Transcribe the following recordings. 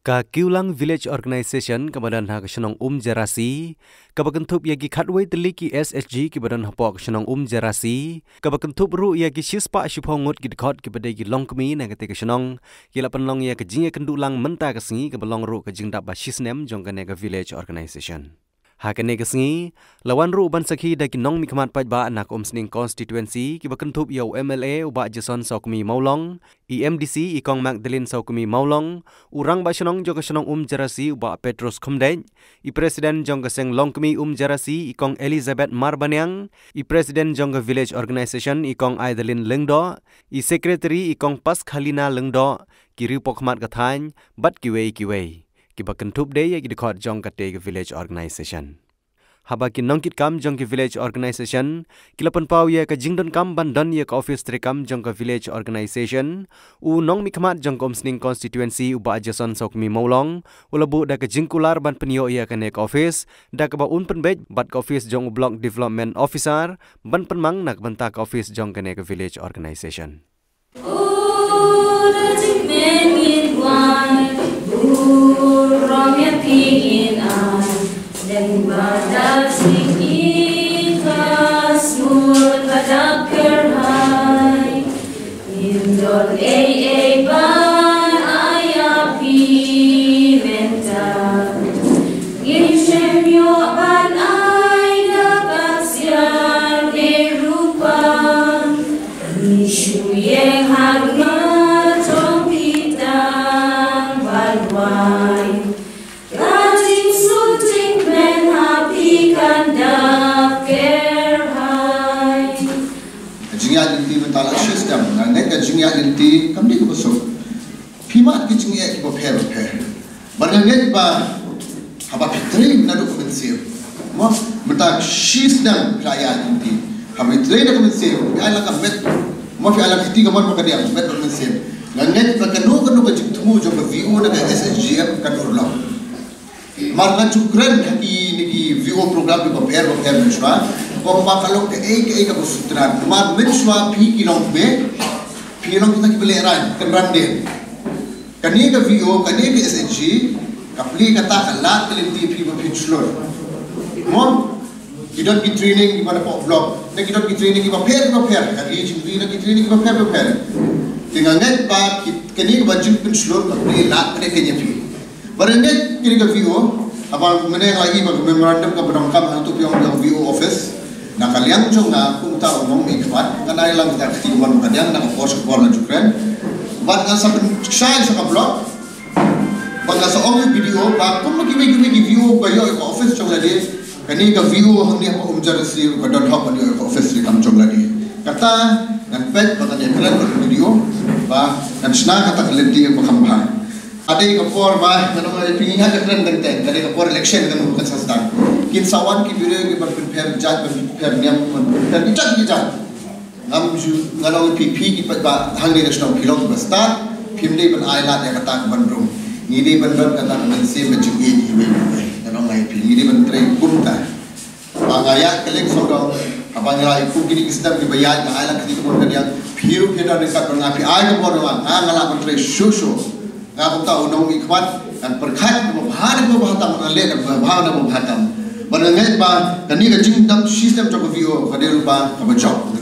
Ka Kiulang Village Organization kebadan ha kesenong jarasi kabakentup yagi khatway teliki SSG kebadan hapok kesenong jarasi kabakentup ru yagi shispa shuphangut gidkhot kebadai gi longkmi na kate kesenong kila penlong ya kejing kendulang menta kesengi kebalong ru kejing dap basisnem jongkane ka Village Organization. Hakane kesengi lawan ru ban sakhi da kinong mikmat pajba anak sning constituency kibakentup yau MLA uba Jason Saukmi Maulong EMDC ikong Magdalene Saukmi Maulong urang ba senong jong kesenong jarasi uba Petrus Khumdej I Presiden jong keseng longkmi jarasi ikong Elizabeth Marbanyang I Presiden jong Village Organization ikong Aidelin Lengdo I Secretary ikong Pas Khalina Lengdo kiri pokmat kathany bat kiwei kibakentup de ya gidkhot jong kate Village Organization. Haba ki nongkit kam jong ki Village Organization kilapan pau ya ka jingdon kam bandon ya ka office trekam jong ka Village Organization u nong mikmat jong komsning constituency uba Jason Saukmi Maulong ulabu da ka jingkular ban penio ya ka nek office da ka ba un penbej bat ka office jong block development officer ban penmang nak banta ka office jong ka nek Village Organization. Dan badak sing ikhlas mur kadap kerhai indon ban ayapi menta gisem yo ban ai dapat siar derupa isu yang hangat trong kitang balwai Tala system na nek jingya inti kamdi ko so pima ki jingya ki bo pher barang net ba haba pitri na dokument sir mo mata system raya inti haba pitri dokument sir ala ka met mo fi ala kiti ka mo ka dia met dokument sir net ba kanu ka jingtumu jo ba VO na ka SSGM ka urlo marga chukran ki VO program ko pher meswa ko makalok ke ka busutran mar menswa phi kilong kita ki beleran kenran den kani ka VO kani ka SNG kapli kata kalat kelinti phi ba pinslor mo kidot ki training di mana pok blog na kidot ki training ki ba pher kali jingri na ki training ki ba pher tinggal net ba kani ka ba jing pinslor kapli lat kene kenya phi barenget kini ka VO abang meneng lagi ba memorandum ka berangkam untuk yang VO office na kaliang jong na kung tao mong ikmat kanay lang kita ketiwan kanyang nakapos-pos na jukren bat nga sa pensay sa kablog bat nga sa only video ba kung magimig-imig view kayo yung office jong ladi kani ka view hindi ako jarasi ka don't hop on yung office kam jong ladi kata nagpet ba kanya kailan ko video ba nagsna kata kalenti yung makambahan ada yung kapor ba pingingan ka trend ng ten kani kapor election ng mga kasastan kinsawan ki video ki prepare jat prepare niam prepare jat ngam ju ngalo PP ki ba hangni national pilot ba start pimle ban ailat ya kata ban rum ngide ban kata ban se macam ini ngalo ngai pi ngide ban tre kumta bangaya kelek sodong abang ya iku gini kisdam ki bayat na ailat ki ko dia piru peda dekat ban api ai ko ro ngala ban tre shushu ngam ta unong ikhwat dan perkhat mo bahar mo bahatam ale na bahar mo bahatam barenget ba kani ka jingdam system jok VO kadel ba ka bajok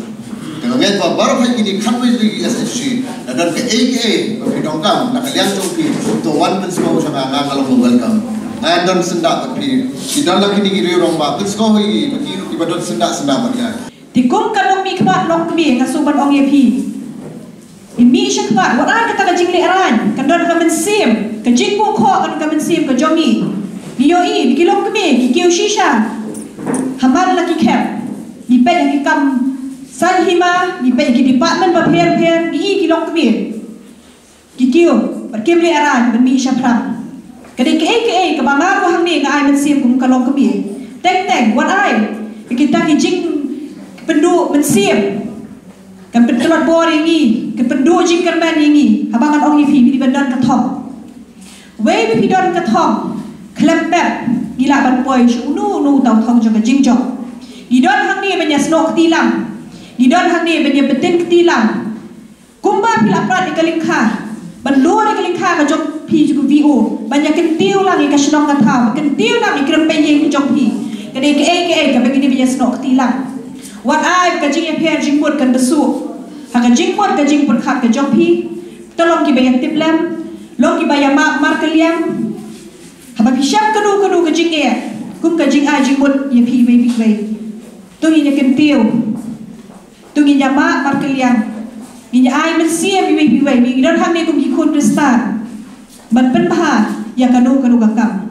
tenget ba baru kali ini khatwe di SSG dan ke AKA ba dongkam na kalian choki to one principle sa ngalong welcome and don senda tapi idan lagi ni giri rong ba principle hi ki badon senda ba ya tikum kanong mikmat long kemi ngasuban ong yepi imi syakmat wala kata ka jingli aran kandon ka mensim ka jingpo kho kan ka mensim ka jomi Bioi, bikilong kami, kikiu shisha. Hamar laki cap. Di pe yang ikam salhima, di pe yang department berper di kilong kami. Kikiu, berkemli aran bermi syapram. Kadai ke kebangar wahang ni ngai mensim kum kalong kami. Teng what ai? Kita kijing pendu mensim. Kan pentelat bor ini, ke pendu jingkan ban ini. Habangan ong yifi di bandan kathom. Wei bi pidon kathom. Klempet gila ban poi nu tau thong jong jing jong idon hang ni banya snok tilam idon hang ni banya betin ketilam kumba pila prat di kalingkha ban luar di kalingkha ka jong pi juga VO banyak kentiu lang ikan senang kata kentiu lang ikan peyeng jong pi kadai ke begini banyak senok tilang wat ai ka jing per jing put kan besu ha ka jing put khat ka jong pi tolong ki bayar tip lam long ki bayar mar kaliam ha ba pisam kadu ka jing kum ka jing ai jing put ye pi we tu ni kentiu tu ni mar kaliam ni ai men sia pi mi don ham ni kum ki kun kristan ban pen pha ya kanu kakam